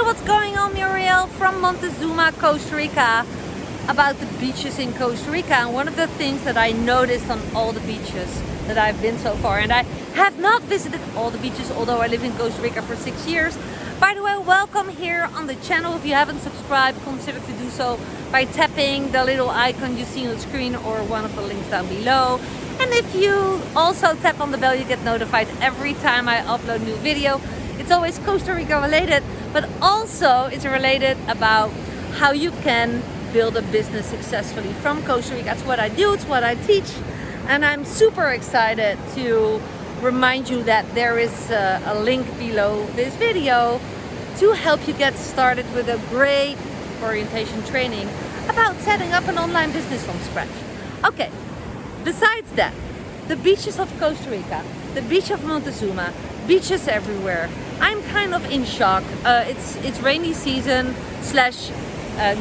what's going on, Muriel from Montezuma, Costa Rica, about the beaches in Costa Rica. And one of the things that I noticed on all the beaches that I've been so far, and I have not visited all the beaches, although I live in Costa Rica for 6 years. By the way, welcome here on the channel. If you haven't subscribed, consider to do so by tapping the little icon you see on the screen or one of the links down below. And if you also tap on the bell, you get notified every time I upload a new video. It's always Costa Rica related, but also it's related about how you can build a business successfully from Costa Rica. That's what I do, it's what I teach. And I'm super excited to remind you that there is a link below this video to help you get started with a great orientation training about setting up an online business from scratch. Okay, besides that, the beaches of Costa Rica, the beach of Montezuma, beaches everywhere. I'm kind of in shock. It's rainy season slash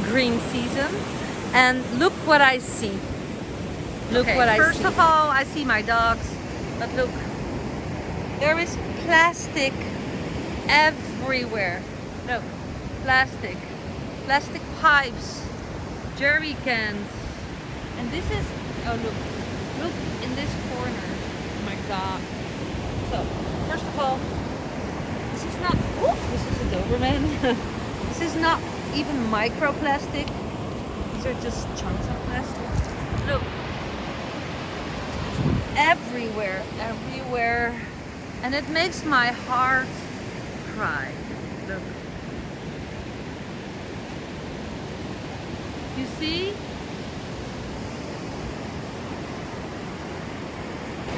green season, and look what I see. Look what I see. First of all, I see my dogs, but look, there is plastic everywhere. Look, plastic pipes, jerry cans, and this is, oh look in this corner. Oh my god. So, first of all, this is not, this is a Doberman. This is not even microplastic. These are just chunks of plastic. Look, everywhere. And it makes my heart cry. Look. You see?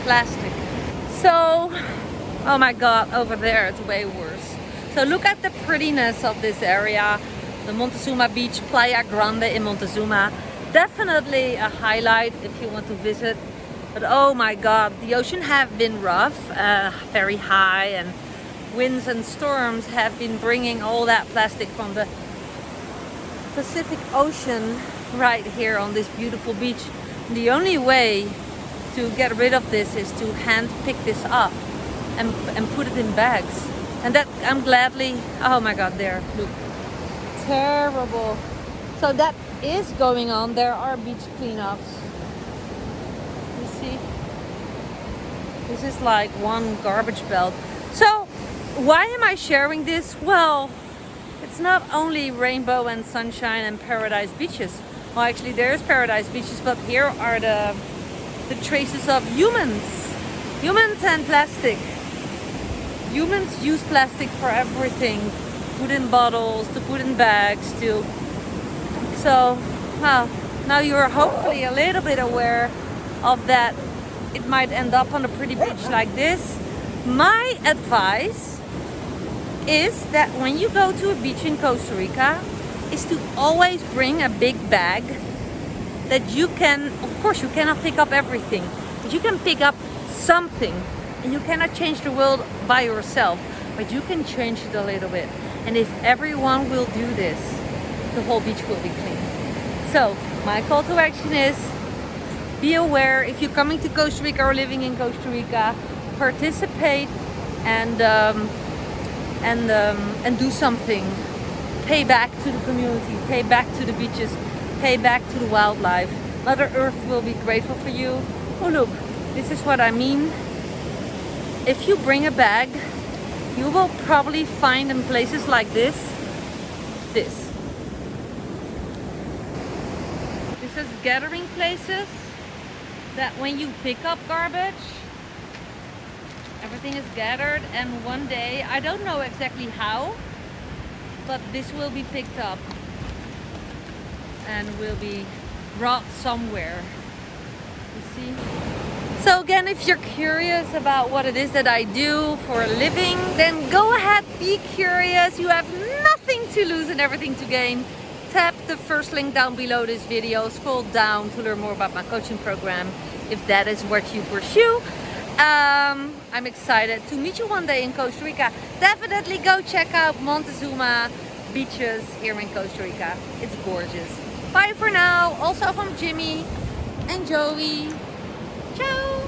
Plastic. So, oh my god, over there it's way worse. So look at the prettiness of this area. The Montezuma Beach, Playa Grande in Montezuma. Definitely a highlight if you want to visit. But oh my god, the ocean have been rough, very high, and winds and storms have been bringing all that plastic from the Pacific Ocean right here on this beautiful beach. And the only way to get rid of this is to hand pick this up and put it in bags. And that I'm gladly, oh my god, there, look, terrible. So that is going on. There are beach cleanups. You see, this is like one garbage belt. So why am I sharing this? Well, it's not only rainbow and sunshine and paradise beaches. Well, actually there's paradise beaches, but here are the traces of humans and plastic. Humans use plastic for everything, put in bottles, to put in bags, to. So, well, now you're hopefully a little bit aware of that. It might end up on a pretty beach like this. My advice is that when you go to a beach in Costa Rica, is to always bring a big bag that you can, of course you cannot pick up everything, but you can pick up something. And you cannot change the world by yourself, but you can change it a little bit. And if everyone will do this, the whole beach will be clean. So my call to action is, be aware. If you're coming to Costa Rica or living in Costa Rica, participate and do something. Pay back to the community, pay back to the beaches, pay back to the wildlife. Mother Earth will be grateful for you. Oh look, this is what I mean. If you bring a bag, you will probably find in places like this. This is gathering places that when you pick up garbage, everything is gathered, and one day, I don't know exactly how, but this will be picked up and will be brought somewhere. You see? So again, if you're curious about what it is that I do for a living, then go ahead, be curious. You have nothing to lose and everything to gain. Tap the first link down below this video, scroll down to learn more about my coaching program, if that is what you pursue. I'm excited to meet you one day in Costa Rica. Definitely go check out Montezuma beaches here in Costa Rica. It's gorgeous. Bye for now. Also from Jimmy and Joey. Ciao.